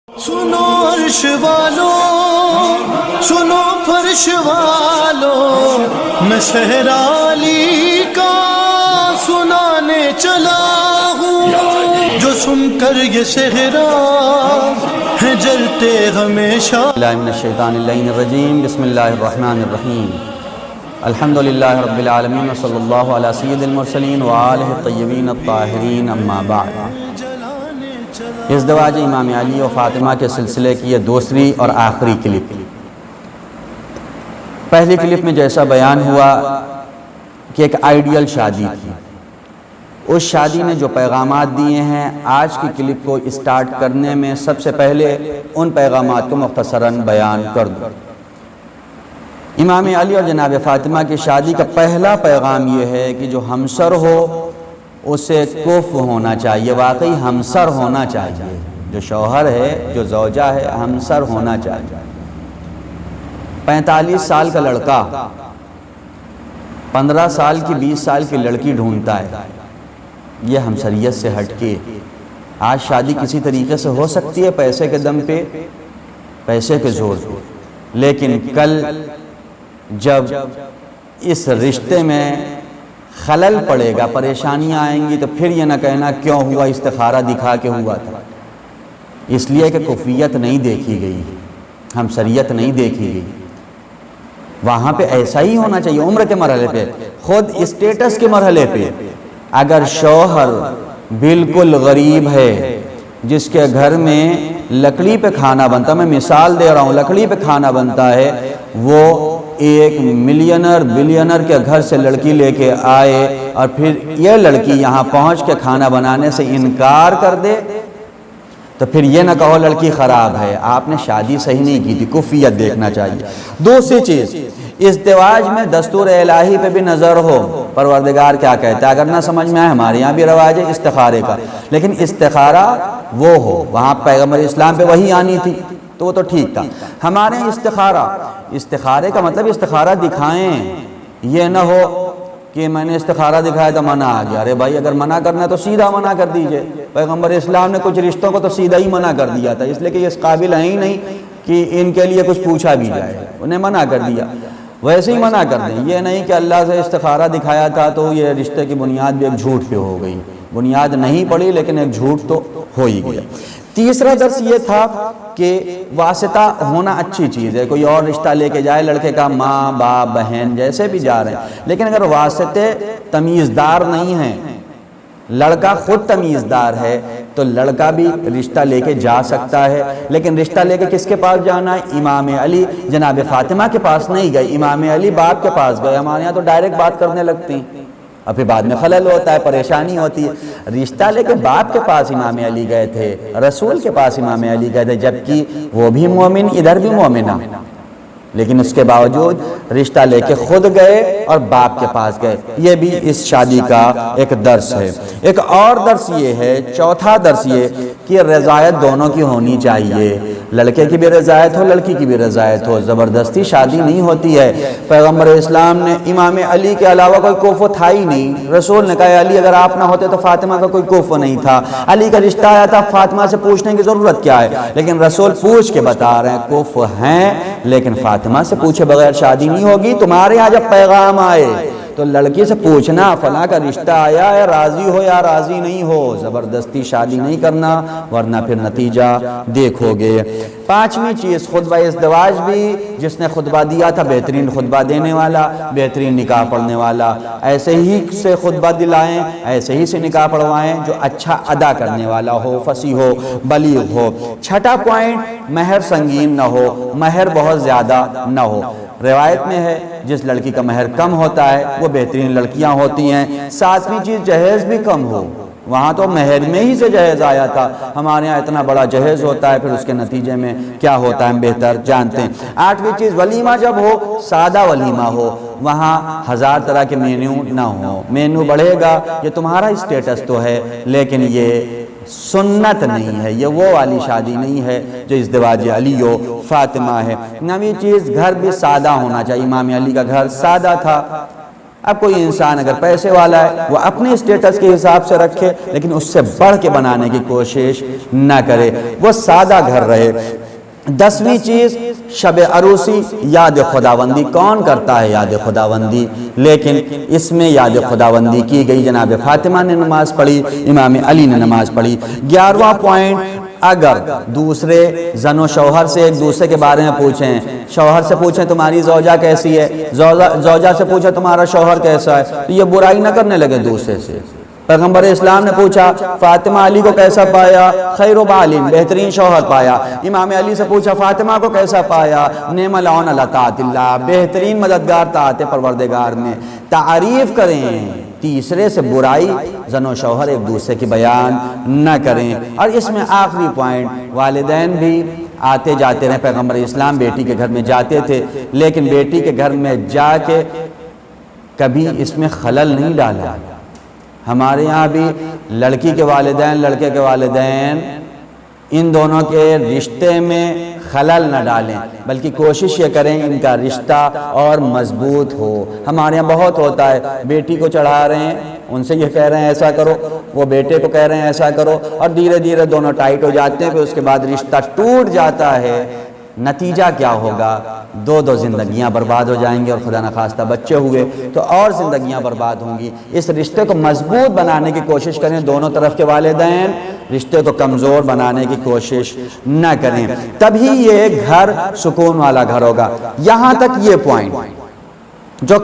سنو عرش والو، سنو فرش والو، میں صحرا علی کا سنانے چلا ہوں، جو سن کر یہ صحرا ہے جلتے ہمیشہ۔ اللہ من الشیطان اللعین الرجیم، بسم اللہ الرحمن الرحیم، الحمدللہ رب العالمین، وصلی اللہ علی سید المرسلین وآلہ الطیبین الطاہرین، اما بعد۔ ازدواج امام علی و فاطمہ کے سلسلے کی یہ دوسری اور آخری کلپ۔ پہلی کلپ میں جیسا بیان ہوا کہ ایک آئیڈیل شادی تھی، اس شادی نے جو پیغامات دیے ہیں، آج کی کلپ کو اسٹارٹ کرنے میں سب سے پہلے ان پیغامات کو مختصراً بیان کر دوں۔ امام علی اور جناب فاطمہ کی شادی کا پہلا پیغام یہ ہے کہ جو ہمسر ہو اسے کف ہونا چاہیے، واقعی ہمسر ہونا چاہیے، جو شوہر ہے، جو زوجہ ہے، ہمسر ہونا چاہیے۔ 45 سال کا لڑکا 15 سال کی 20 سال کی لڑکی ڈھونڈتا ہے، یہ ہمسریت سے ہٹ کے۔ آج شادی کسی طریقے سے ہو سکتی ہے، پیسے کے دم پہ، پیسے کے زور پہ، لیکن کل جب اس رشتے میں خلل پڑے گا، پریشانیاں آئیں گی، تو پھر یہ نہ کہنا کیوں ہوا، استخارہ دکھا کے ہوا تھا۔ اس لیے کہ کفیت نہیں دیکھی گئی، ہمسریت نہیں دیکھی گئی۔ وہاں پہ ایسا ہی ہونا چاہیے، عمر کے مرحلے پہ، خود اسٹیٹس کے مرحلے پہ۔ اگر شوہر بالکل غریب ہے، جس کے گھر میں لکڑی پہ کھانا بنتا، میں مثال دے رہا ہوں، لکڑی پہ کھانا بنتا ہے، وہ ایک ملینر بلینر کے گھر سے لڑکی لے کے آئے اور پھر یہ لڑکی یہاں پہنچ کے کھانا بنانے سے انکار کر دے، تو پھر یہ نہ کہو لڑکی خراب ہے، آپ نے شادی صحیح نہیں کی تھی۔ کفیت دیکھنا چاہیے۔ دوسری چیز، ازدواج میں دستور الہی پہ بھی نظر ہو، پروردگار کیا کہتا ہے۔ اگر نہ سمجھ میں آئے، ہمارے یہاں بھی رواج ہے استخارے کا، لیکن استخارہ وہ ہو، وہاں پیغمبر اسلام پہ وہی آنی تھی تو وہ تو ٹھیک تھا۔ ہمارے استخارے کا مطلب استخارہ دکھائیں، یہ نہ ہو کہ میں نے استخارہ دکھایا تو منع آ گیا۔ ارے بھائی، اگر منع کرنا ہے تو سیدھا منع کر دیجئے۔ پیغمبر اسلام نے کچھ رشتوں کو تو سیدھا ہی منع کر دیا تھا، اس لیے کہ یہ اس قابل ہیں ہی نہیں کہ ان کے لیے کچھ پوچھا بھی جائے، انہیں منع کر دیا۔ ویسے ہی منع کر دیں، یہ نہیں کہ اللہ سے استخارہ دکھایا تھا تو یہ رشتے کی بنیاد بھی ایک جھوٹ پہ ہو گئی۔ بنیاد نہیں پڑی لیکن ایک جھوٹ تو ہو ہی گیا۔ تیسرا درس یہ تھا کہ واسطہ ہونا اچھی چیز ہے، کوئی اور رشتہ لے کے جائے لڑکے کا، ماں باپ بہن جیسے بھی جا رہے ہیں، لیکن اگر واسطے تمیزدار نہیں ہیں، لڑکا خود تمیزدار ہے تو لڑکا بھی رشتہ لے کے جا سکتا ہے۔ لیکن رشتہ لے کے کس کے پاس جانا ہے؟ امام علی جناب فاطمہ کے پاس نہیں گئے، امام علی باپ کے پاس گئے۔ ہمارے یہاں تو ڈائریکٹ بات کرنے لگتی ہیں، اور پھر بعد میں خلل ہوتا ہے، پریشانی ہوتی ہے۔ رشتہ لے کے باپ کے پاس امام علی گئے تھے، رسول کے پاس امام علی گئے تھے، جبکہ وہ بھی مومن، ادھر بھی مومنہ، لیکن اس کے باوجود رشتہ لے کے خود گئے اور باپ کے پاس گئے۔ یہ بھی اس شادی کا ایک درس ہے۔ ایک اور درس یہ ہے، چوتھا درس یہ کہ رضایت دونوں کی ہونی چاہیے، لڑکے کی بھی رضایت ہو، لڑکی کی بھی رضایت ہو۔ زبردستی شادی نہیں ہوتی ہے۔ پیغمبر اسلام نے امام علی کے علاوہ کوئی کوفو تھا ہی نہیں۔ رسول نے کہا علی اگر آپ نہ ہوتے تو فاطمہ کا کوئی کوفو نہیں تھا۔ علی کا رشتہ آیا تھا، فاطمہ سے پوچھنے کی ضرورت کیا ہے؟ لیکن رسول پوچھ کے بتا رہے ہیں کوفو ہیں، لیکن فاطمہ سے پوچھے بغیر شادی نہیں ہوگی۔ تمہارے یہاں جب پیغام آئے تو لڑکی سے پوچھنا فلاں کا رشتہ آیا ہے، راضی ہو یا راضی نہیں ہو، زبردستی شادی نہیں کرنا، ورنہ پھر نتیجہ دیکھو گے۔ پانچویں چیز، خطبہ ازدواج بھی جس نے خطبہ دیا تھا، بہترین خطبہ دینے والا، بہترین نکاح پڑھنے والا، ایسے ہی سے خطبہ دلائیں، ایسے ہی سے نکاح پڑھوائیں جو اچھا ادا کرنے والا ہو، فصیح ہو، بلیغ ہو۔ چھٹا پوائنٹ، مہر سنگین نہ ہو، مہر بہت زیادہ نہ ہو۔ روایت میں ہے جس لڑکی کا مہر کم ہوتا ہے وہ بہترین لڑکیاں ہوتی ہیں۔ ساتویں چیز، جہیز بھی کم ہو، وہاں تو مہر میں ہی سے جہیز آیا تھا، ہمارے یہاں اتنا بڑا جہیز ہوتا ہے، پھر اس کے نتیجے میں کیا ہوتا ہے ہم بہتر جانتے ہیں۔ آٹھویں چیز، ولیمہ جب ہو سادہ ولیمہ ہو، وہاں 1000 طرح کے مینیو نہ ہو۔ مینیو بڑھے گا، یہ تمہارا اسٹیٹس تو ہے، لیکن یہ سنت نہیں ہے، یہ وہ والی شادی نہیں ہے جو ازدواج علی و فاطمہ ہے۔ نویں چیز، گھر بھی سادہ ہونا چاہیے۔ امام علی کا گھر سادہ تھا، اب کوئی انسان اگر پیسے والا ہے وہ اپنے اسٹیٹس کے حساب سے رکھے، لیکن اس سے بڑھ کے بنانے کی کوشش نہ کرے، وہ سادہ گھر رہے۔ 10ویں چیز شب عروسی، یاد خداوندی۔ کون کرتا ہے یاد خداوندی؟ لیکن اس میں یاد خداوندی کی گئی، جناب فاطمہ نے نماز پڑھی، امام علی نے نماز پڑھی۔ 11واں پوائنٹ، اگر دوسرے زن و شوہر سے ایک دوسرے کے بارے میں پوچھیں، شوہر سے پوچھیں تمہاری زوجہ کیسی ہے، زوجہ سے پوچھیں تمہارا شوہر کیسا ہے، تو یہ برائی نہ کرنے لگے دوسرے سے۔ پیغمبر اسلام نے پوچھا فاطمہ علی کو کیسا پایا، خیر و بالین، بہترین شوہر پایا۔ امام علی سے پوچھا فاطمہ کو کیسا پایا، نعم العون علی طاعت اللہ، بہترین مددگار طاعت پروردگار میں۔ تعریف کریں، تیسرے سے برائی زن و شوہر ایک دوسرے کی بیان نہ کریں۔ اور اس میں آخری پوائنٹ، والدین بھی آتے جاتے رہے۔ پیغمبر اسلام بیٹی کے گھر میں جاتے تھے، لیکن بیٹی کے گھر میں جا کے کبھی اس میں خلل نہیں ڈالا۔ ہمارے یہاں بھی لڑکی کے والدین، لڑکے کے والدین، ان دونوں کے رشتے میں خلل نہ ڈالیں، بلکہ کوشش یہ کریں ان کا رشتہ اور مضبوط ہو۔ ہمارے یہاں بہت ہوتا ہے، بیٹی کو چڑھا رہے ہیں، ان سے یہ کہہ رہے ہیں ایسا کرو، وہ بیٹے کو کہہ رہے ہیں ایسا کرو، اور دھیرے دھیرے دونوں ٹائٹ ہو جاتے ہیں، پھر اس کے بعد رشتہ ٹوٹ جاتا ہے۔ نتیجہ کیا ہوگا؟ دو زندگیاں برباد ہو جائیں گی، اور خدا نخواستہ بچے ہوئے تو اور زندگیاں برباد ہوں گی۔ اس رشتے کو مضبوط بنانے کی کوشش کریں، دونوں طرف کے والدین رشتے کو کمزور بنانے کی کوشش نہ کریں، تبھی یہ گھر سکون والا گھر ہوگا۔ یہاں تک یہ پوائنٹ جو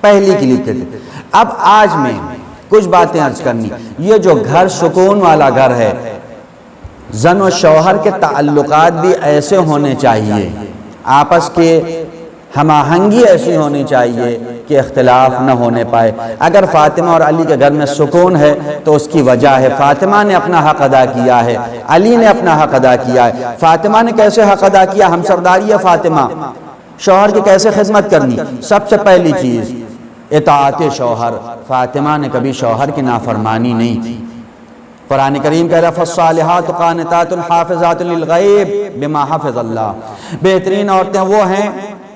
پہلی کلپ کے تھے۔ اب آج میں کچھ باتیں عرض کرنی۔ یہ جو گھر سکون والا گھر ہے، زن و شوہر کے تعلقات بھی ایسے ہونے چاہیے، آپس کے ہم آہنگی ایسی ہونی چاہیے کہ اختلاف نہ ہونے پائے۔ اگر فاطمہ اور علی کے گھر میں سکون ہے تو اس کی وجہ ہے فاطمہ نے اپنا حق ادا کیا ہے، علی نے اپنا حق ادا کیا ہے۔ فاطمہ نے کیسے حق ادا کیا؟ ہم سرداری ہے فاطمہ، شوہر کی کیسے خدمت کرنی؟ سب سے پہلی چیز اطاعت شوہر۔ فاطمہ نے کبھی شوہر کی نافرمانی نہیں کی۔ قرآن کریم کہہ رہا فالصالحات قانتات حافظات للغیب بما حفظ اللہ۔ بہترین عورتیں وہ ہیں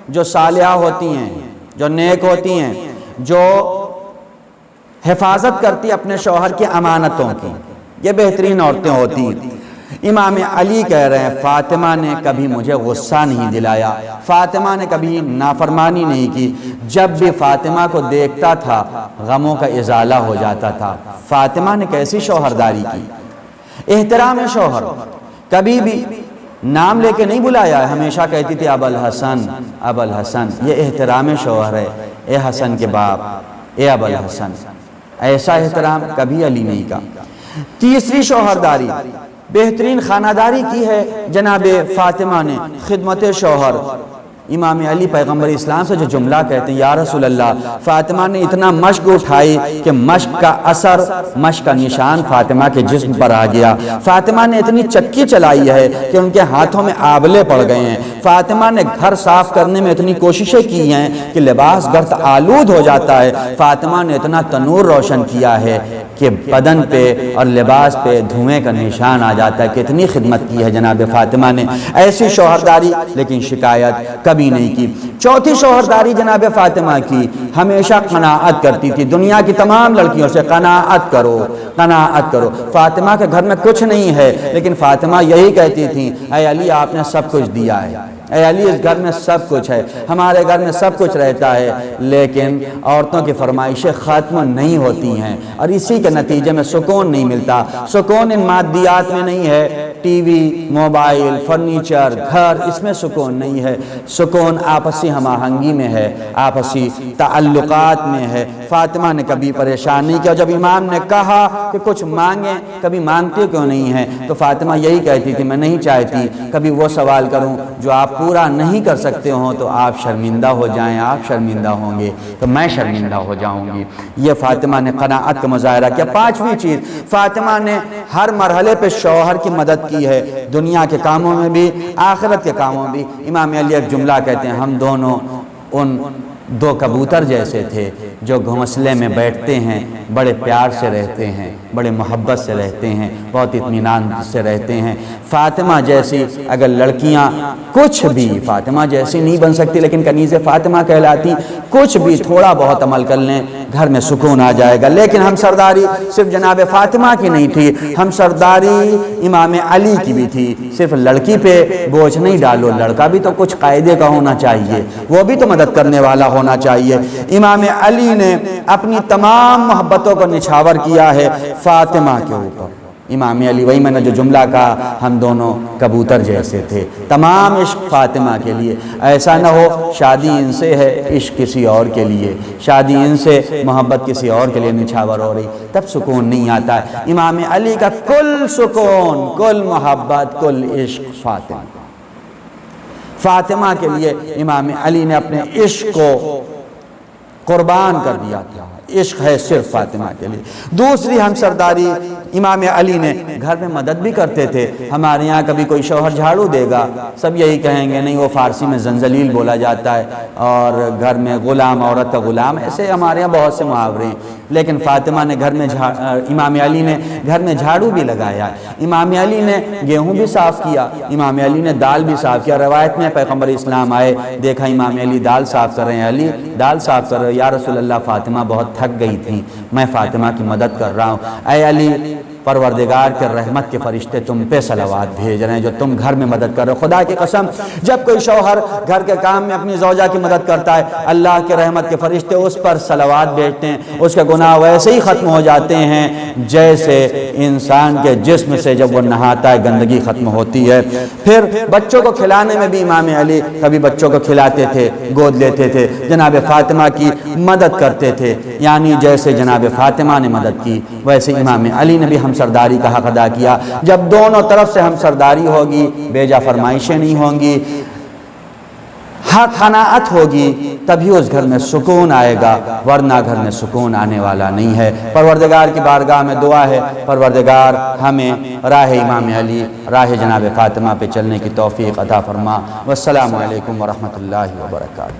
جو صالحہ ہوتی ہیں، جو نیک ہوتی ہیں، جو حفاظت کرتی اپنے شوہر کی امانتوں کی، یہ بہترین عورتیں ہوتی ہیں۔ امام علی کہہ رہے ہیں فاطمہ نے کبھی مجھے غصہ نہیں دلایا، فاطمہ نے کبھی نافرمانی نہیں کی، جب بھی فاطمہ کو دیکھتا تھا غموں کا ازالہ ہو جاتا تھا۔ فاطمہ نے کیسی شوہرداری کی، احترام شوہر، کبھی بھی نام لے کے نہیں بلایا، ہمیشہ کہتی تھی ابو الحسن ابو الحسن، یہ احترام شوہر ہے، اے حسن کے باپ، اے ابو الحسن۔ ایسا احترام کبھی علی نہیں کا۔ تیسری شوہرداری، بہترین خانہ داری کی ہے جناب فاطمہ نے، خدمت شوہر۔ امام علی پیغمبر اسلام سے جو جملہ کہتے ہیں یا رسول اللہ، فاطمہ نے اتنا مشق اٹھائی کہ مشق کا اثر، مشق کا نشان فاطمہ کے جسم پر آ گیا۔ فاطمہ نے اتنی چکی چلائی ہے کہ ان کے ہاتھوں میں آبلے پڑ گئے ہیں۔ فاطمہ نے گھر صاف کرنے میں اتنی کوششیں کی ہیں کہ لباس گرد آلود ہو جاتا ہے۔ فاطمہ نے اتنا تنور روشن کیا ہے کہ بدن پہ اور لباس پہ دھوئیں کا نشان آ جاتا ہے۔ کتنی خدمت کی ہے جناب فاطمہ نے، ایسی شوہرداری، لیکن شکایت کبھی نہیں کی۔ چوتھی شوہرداری جناب فاطمہ کی، ہمیشہ قناعت کرتی تھی۔ دنیا کی تمام لڑکیوں سے قناعت کرو، قناعت کرو۔ فاطمہ کے گھر میں کچھ نہیں ہے، لیکن فاطمہ یہی کہتی تھی اے علی آپ نے سب کچھ دیا ہے، اے علی اس گھر میں سب کچھ ہے، ہمارے گھر میں سب کچھ رہتا ہے، لیکن عورتوں کی فرمائشیں ختم نہیں ہوتی ہیں، اور اسی کے نتیجے میں سکون نہیں ملتا۔ سکون ان مادیات میں نہیں ہے، ٹی وی، موبائل، فرنیچر، گھر، اس میں سکون نہیں ہے۔ سکون آپسی ہم آہنگی میں ہے، آپسی تعلقات میں ہے۔ فاطمہ نے کبھی پریشان نہیں کیا۔ جب امام نے کہا کہ کچھ مانگیں، کبھی مانگتے کیوں نہیں ہیں، تو فاطمہ یہی کہتی تھی میں نہیں چاہتی کبھی وہ سوال کروں جو آپ پورا نہیں کر سکتے ہوں تو آپ شرمندہ ہو جائیں، آپ شرمندہ ہوں گے تو میں شرمندہ ہو جاؤں گی۔ یہ فاطمہ نے قناعت کا مظاہرہ کیا۔ پانچویں چیز، فاطمہ نے ہر مرحلے پہ شوہر کی مدد کی ہے، دنیا کے کاموں میں بھی، آخرت کے کاموں میں بھی۔ امام علی ایک جملہ کہتے ہیں ہم دونوں ان دو کبوتر جیسے تھے جو گھونسلے میں بیٹھتے ہیں، بڑے پیار سے رہتے ہیں، بڑے محبت سے رہتے ہیں، بہت اطمینان سے رہتے ہیں۔ فاطمہ جیسی اگر لڑکیاں کچھ بھی، فاطمہ جیسی نہیں بن سکتی لیکن کنیز فاطمہ کہلاتی، کچھ بھی تھوڑا بہت عمل کر لیں گھر میں سکون آ جائے گا۔ لیکن ہم سرداری صرف جناب فاطمہ کی نہیں تھی، ہم سرداری امام علی کی بھی تھی۔ صرف لڑکی پہ بوجھ نہیں ڈالو، لڑکا بھی تو کچھ قاعدے کا ہونا چاہیے، وہ بھی تو مدد کرنے والا ہونا چاہیے۔ امام علی نے اپنی تمام محبتوں کو نچھاور کیا ہے فاطمہ کے اوپر۔ امام علی، وہی میں نے جو جملہ کہا، ہم دونوں کبوتر جیسے تھے، تمام عشق فاطمہ کے لیے۔ ایسا نہ ہو شادی ان سے ہے، عشق کسی اور کے لیے، شادی ان سے، محبت کسی اور کے لیے نچھاور ہو رہی، تب سکون نہیں آتا ہے۔ امام علی کا کل سکون، کل محبت، کل عشق فاطمہ، فاطمہ کے لیے امام علی نے اپنے عشق کو قربان کر دیا تھا۔ عشق ہے صرف فاطمہ کے لیے۔ دوسری ہم سرداری امام علی نے گھر میں مدد بھی کرتے تھے۔ ہمارے یہاں کبھی کوئی شوہر جھاڑو دے گا، سب یہی کہیں گے نہیں، وہ فارسی میں زنجلیل بولا جاتا ہے، اور گھر میں غلام، عورت کا غلام، ایسے ہمارے یہاں بہت سے محاورے ہیں۔ لیکن فاطمہ نے گھر میں امام علی نے گھر میں جھاڑو بھی لگایا، امام علی نے گیہوں بھی صاف کیا، امام علی نے دال بھی صاف کیا۔ روایت میں پیغمبر اسلام آئے، دیکھا امام علی دال صاف کر رہے ہیں، علی دال صاف کر رہے ہیں، یا رسول اللہ فاطمہ بہت تھک گئی تھی، میں فاطمہ کی مدد کر رہا ہوں۔ اے علی، پروردگار کے رحمت کے فرشتے تم پہ صلوات بھیج رہے ہیں جو تم گھر میں مدد کر رہے ہو۔ خدا کی قسم، جب کوئی شوہر گھر کے کام میں اپنی زوجہ کی مدد کرتا ہے، اللہ کے رحمت کے فرشتے اس پر صلوات بھیجتے ہیں، اس کے گناہ ویسے ہی ختم ہو جاتے ہیں جیسے انسان کے جسم سے جب وہ نہاتا ہے گندگی ختم ہوتی ہے۔ پھر بچوں کو کھلانے میں بھی امام علی کبھی بچوں کو کھلاتے تھے، گود لیتے تھے، جناب فاطمہ کی مدد کرتے تھے، یعنی جیسے جناب فاطمہ نے مدد کی ویسے امام علی نے بھی ہم سرداری کا حق ادا کیا۔ جب دونوں طرف سے ہم سرداری ہوگی، بیجا فرمائشیں نہیں ہوں گی، حق قناعت ہوگی، تبھی اس گھر میں سکون آئے گا، ورنہ گھر میں سکون آنے والا نہیں ہے۔ پروردگار کی بارگاہ میں دعا ہے، پروردگار ہمیں راہ امام علی، راہ جناب فاطمہ پہ چلنے کی توفیق عطا فرما۔ والسلام علیکم ورحمۃ اللہ وبرکاتہ۔